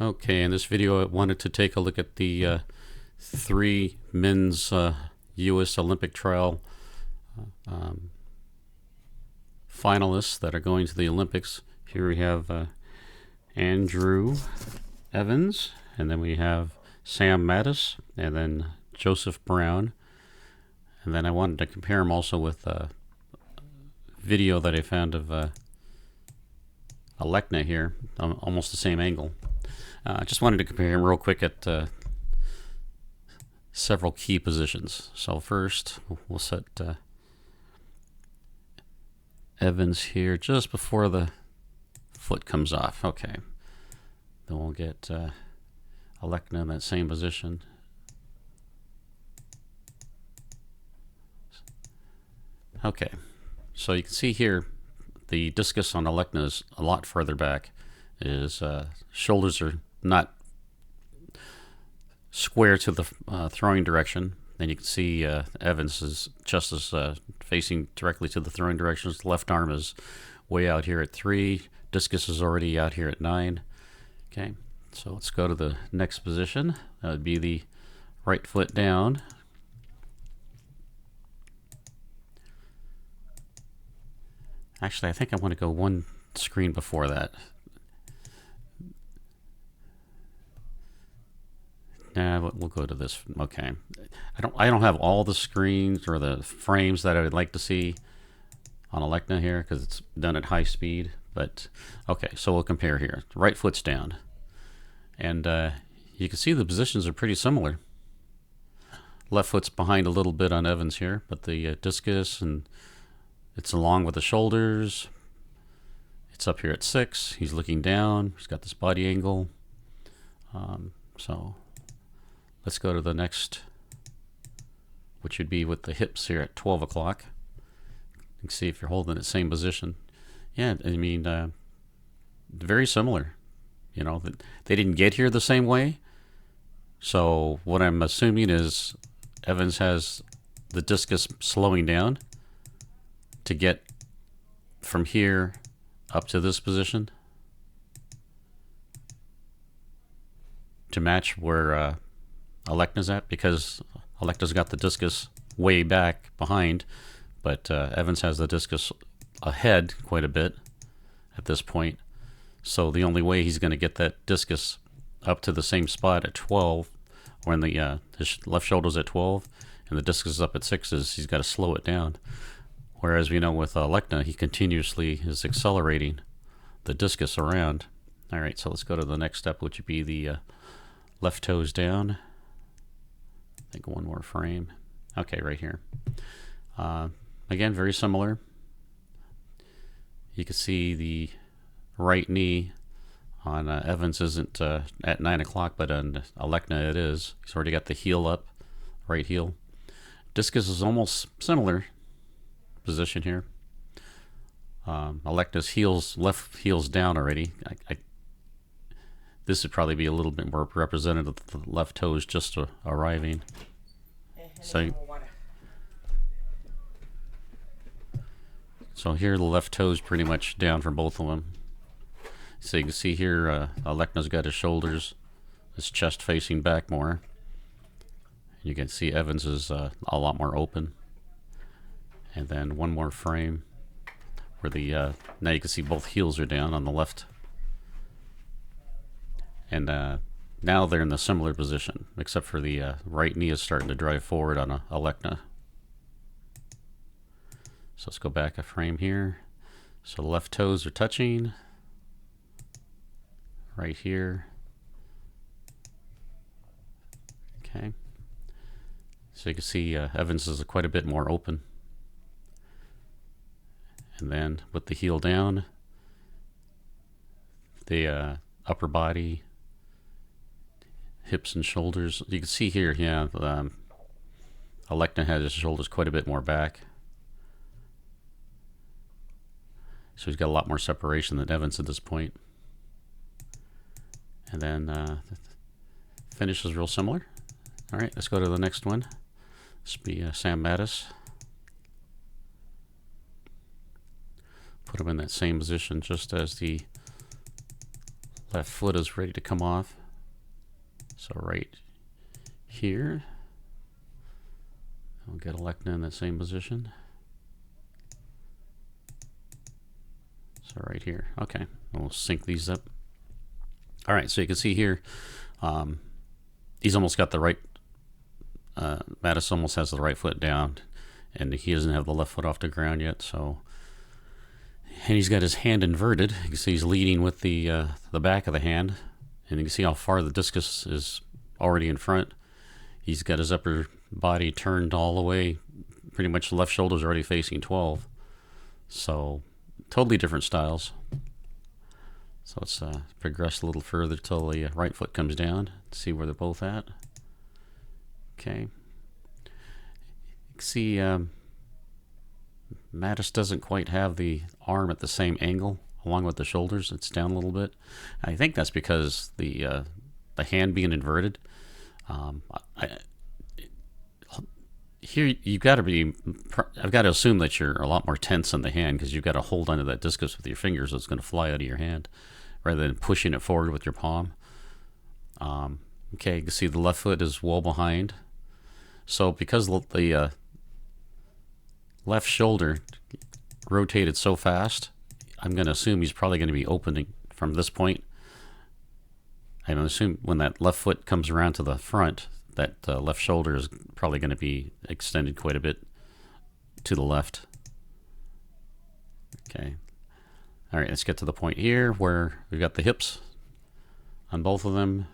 Okay, in this video I wanted to take a look at the three men's U.S. Olympic trial um, finalists that are going to the Olympics. Here we have Andrew Evans, and then we have Sam Mattis, and then Joseph Brown. And then I wanted to compare them also with a video that I found of Alekna here, almost the same angle. I just wanted to compare him real quick at several key positions. So first, we'll set Evans here just before the foot comes off. Okay. Then we'll get Alekna in that same position. Okay. So you can see here, the discus on Alekna is a lot further back. His shoulders are not square to the throwing direction. Then you can see Evans' chest is facing directly to the throwing direction. His left arm is way out here at 3. Discus is already out here at 9. Okay, so let's go to the next position. That would be the right foot down. Actually, I think I want to go one screen before that. Nah, we'll go to this. Okay, I don't have all the screens or the frames that I would like to see on Alekna here because it's done at high speed. But okay, so we'll compare here. Right foot's down, and you can see the positions are pretty similar. Left foot's behind a little bit on Evans here, but the discus, and it's along with the shoulders. It's up here at 6. He's looking down. He's got this body angle. So let's go to the next, which would be with the hips here at 12 o'clock. You can see if you're holding the same position. Yeah, I mean, very similar. You know, they didn't get here the same way. So what I'm assuming is Evans has the discus slowing down to get from here up to this position to match where Alekna's at, because Alekna's got the discus way back behind, but Evans has the discus ahead quite a bit at this point. So the only way he's going to get that discus up to the same spot at 12, when the his left shoulder's at 12 and the discus is up at 6, is he's got to slow it down. Whereas we know with Alekna, he continuously is accelerating the discus around. All right, so let's go to the next step, which would be the left toes down. I think one more frame. Okay, right here. Again, very similar. You can see the right knee on Evans isn't at 9 o'clock, but on Alekna it is. He's already got the heel up, right heel. Discus is almost similar position here. Alekna's left heel's down already. This would probably be a little bit more representative of the left toes just arriving. So here the left toe's pretty much down for both of them. So you can see here Alekna's got his shoulders, his chest facing back more. You can see Evans is a lot more open. And then one more frame where the now you can see both heels are down on the left. And now they're in the similar position, except for the right knee is starting to drive forward on Alekna. So let's go back a frame here. So the left toes are touching right here. Okay. So you can see Evans is quite a bit more open. And then with the heel down, the upper body, hips and shoulders. You can see here, yeah, Alekna has his shoulders quite a bit more back. So he's got a lot more separation than Evans at this point. And then the finish is real similar. All right, let's go to the next one. This will be Sam Mattis. Put him in that same position just as the Left foot is ready to come off. So right here, I'll get Elecna in that same position. So right here. Okay, we'll sync these up. All right, so you can see here, he's almost got the right, Mattis almost has the right foot down, and he doesn't have the left foot off the ground yet. So, and he's got his hand inverted. You can see he's leading with the back of the hand, and you can see how far the discus is already in front. He's got his upper body turned all the way, pretty much the left shoulder's already facing 12. So totally different styles. So let's progress a little further till the right foot comes down, see where they're both at. Okay. You can see Mattis doesn't quite have the arm at the same angle along with the shoulders. It's down a little bit. I think that's because the hand being inverted. Here you've got to be. I've got to assume that you're a lot more tense in the hand because you've got to hold onto that discus with your fingers. So it's going to fly out of your hand rather than pushing it forward with your palm. Okay, you can see the left foot is well behind. So because the left shoulder rotated so fast, I'm going to assume he's probably going to be opening from this point. I'm going to assume when that left foot comes around to the front, that left shoulder is probably going to be extended quite a bit to the left. Okay. All right, let's get to the point here where we've got the hips on both of them.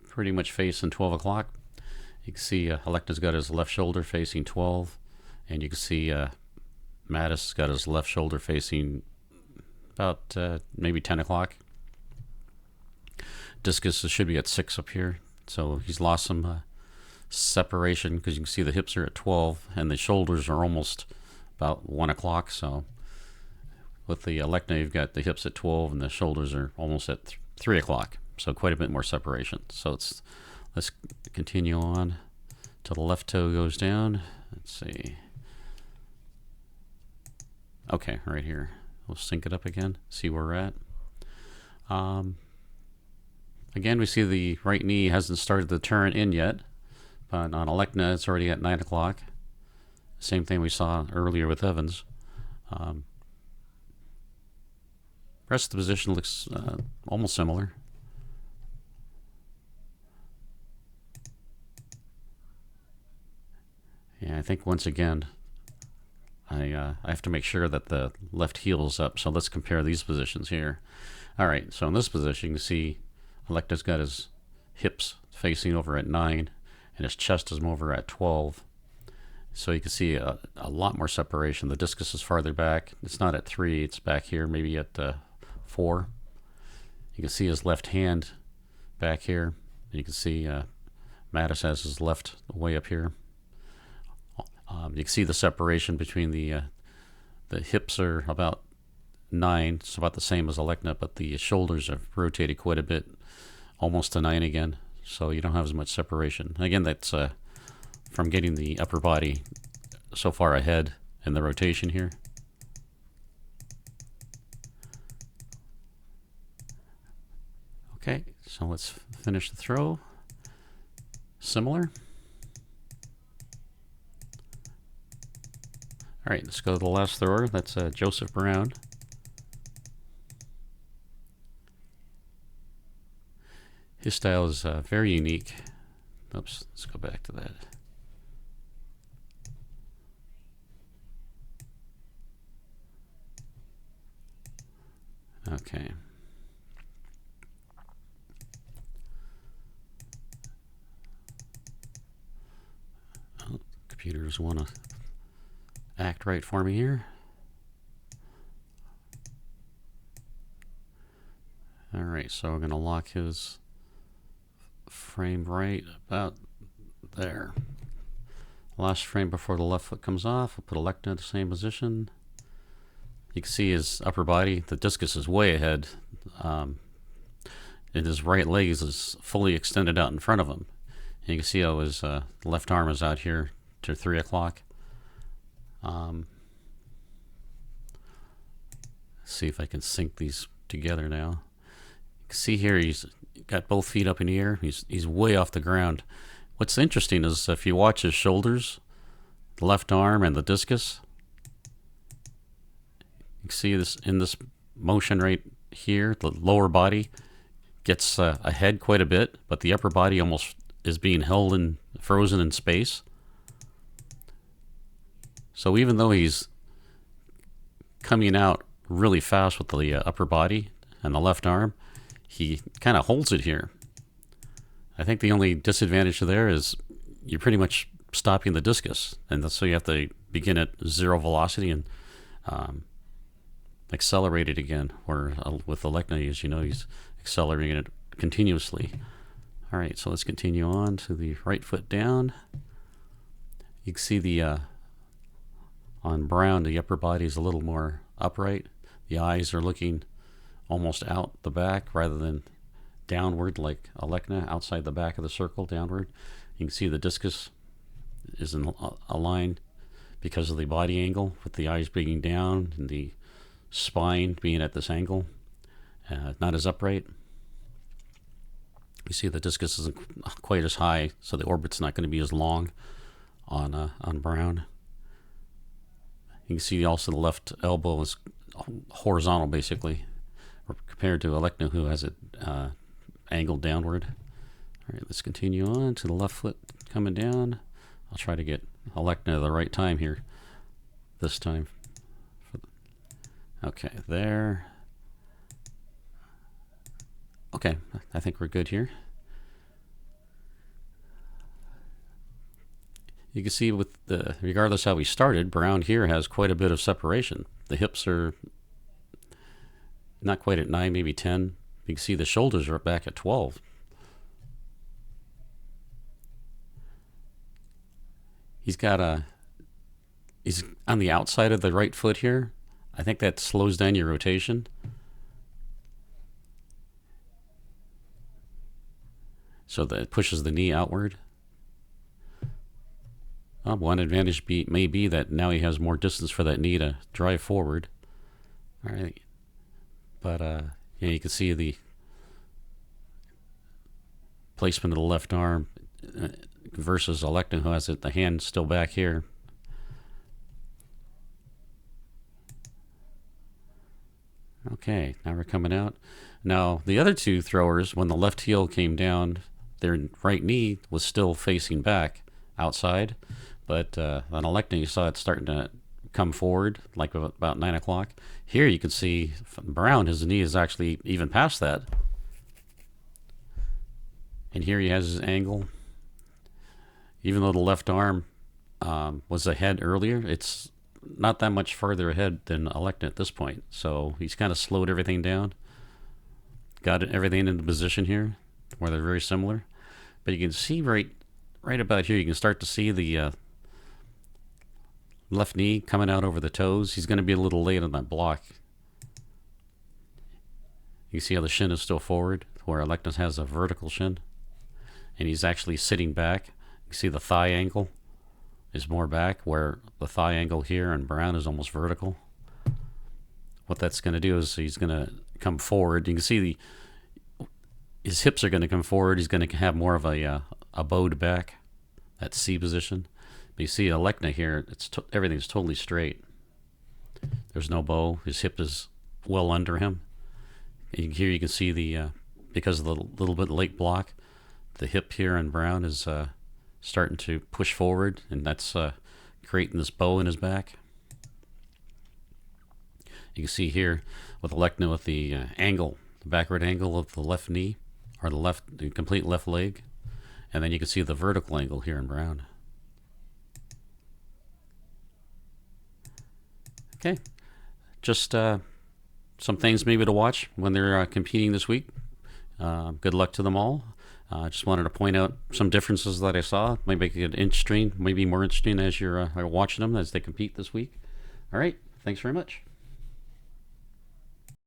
Pretty much facing 12 o'clock. You can see Elecna's got his left shoulder facing 12, and you can see Mattis got his left shoulder facing about maybe 10 o'clock. Discus should be at 6 up here, so he's lost some separation because you can see the hips are at 12 and the shoulders are almost about 1 o'clock. So with the Elecna, you've got the hips at 12 and the shoulders are almost at 3 o'clock. So quite a bit more separation. So let's continue on till the left toe goes down. Let's see. Okay, right here. We'll sync it up again, see where we're at. Again, we see the right knee hasn't started to turn in yet, but on Elecna, it's already at 9 o'clock. Same thing we saw earlier with Evans. Rest of the position looks almost similar. Yeah, I think once again, I have to make sure that the left heel is up. So let's compare these positions here. All right, so in this position, you can see Elecna's got his hips facing over at 9, and his chest is over at 12. So you can see a lot more separation. The discus is farther back. It's not at 3, it's back here, maybe at 4. You can see his left hand back here. You can see Mattis has his left way up here. You can see the separation between the hips are about 9. It's about the same as Elecna, but the shoulders have rotated quite a bit, almost to 9 again. So you don't have as much separation. Again, that's from getting the upper body so far ahead in the rotation here. Okay, so let's finish the throw. Similar. All right, let's go to the last thrower. That's Joseph Brown. His style is very unique. Oops, let's go back to that. Okay. Oh, computers want to act right for me here. All right, so we're going to lock his frame right about there. Last frame before the left foot comes off, we'll put Elecna in the same position. You can see his upper body, the discus is way ahead, and his right leg is fully extended out in front of him. And you can see how his left arm is out here to 3 o'clock. see if I can sync these together now. You can see here he's got both feet up in the air. He's way off the ground. What's interesting is if you watch his shoulders, the left arm, and the discus, you can see this in this motion right here. The lower body gets ahead quite a bit, but the upper body almost is being held and frozen in space. So even though he's coming out really fast with the upper body and the left arm, he kind of holds it here. I think the only disadvantage there is you're pretty much stopping the discus, and so you have to begin at 0 velocity and accelerate it again. Or with Alekna, as you know, he's accelerating it continuously. All right, so let's continue on to the right foot down. You can see the on Brown, the upper body is a little more upright. The eyes are looking almost out the back rather than downward like Alekna, outside the back of the circle, downward. You can see the discus is in a line because of the body angle, with the eyes being down and the spine being at this angle, not as upright. You see the discus isn't quite as high, so the orbit's not going to be as long on Brown. You can see also the left elbow is horizontal, basically, compared to Alekna, who has it angled downward. All right, let's continue on to the left foot coming down. I'll try to get Alekna the right time here, this time. Okay, there. Okay, I think we're good here. You can see with the, regardless how we started, Brown here has quite a bit of separation. The hips are not quite at 9, maybe 10. You can see the shoulders are back at 12. He's on the outside of the right foot here. I think that slows down your rotation. So that it pushes the knee outward. One advantage may be that now he has more distance for that knee to drive forward. All right. But yeah, you can see the placement of the left arm versus Alekna, who has it, the hand still back here. Okay, now we're coming out. Now, the other two throwers, when the left heel came down, their right knee was still facing back outside. But on Alekna, you saw it starting to come forward, like about 9 o'clock. Here you can see Brown, his knee is actually even past that. And here he has his angle. Even though the left arm was ahead earlier, it's not that much further ahead than Alekna at this point. So he's kind of slowed everything down. Got everything into position here, where they're very similar. But you can see right about here, you can start to see the left knee coming out over the toes. He's going to be a little late on that block. You see how the shin is still forward, where Alekna has a vertical shin. And he's actually sitting back. You see the thigh angle is more back, where the thigh angle here on Brown is almost vertical. What that's going to do is he's going to come forward. You can see his hips are going to come forward. He's going to have more of a bowed back, that C position. But you see Alekna here, everything's totally straight. There's no bow. His hip is well under him. And here you can see because of the little bit late block, the hip here on Brown is starting to push forward, and that's creating this bow in his back. You can see here with Alekna with the angle, the backward angle of the left knee, or the complete left leg, and then you can see the vertical angle here in Brown. Okay, just some things maybe to watch when they're competing this week. Good luck to them all. Just wanted to point out some differences that I saw. Might make it interesting, maybe more interesting as you're watching them as they compete this week. All right, thanks very much.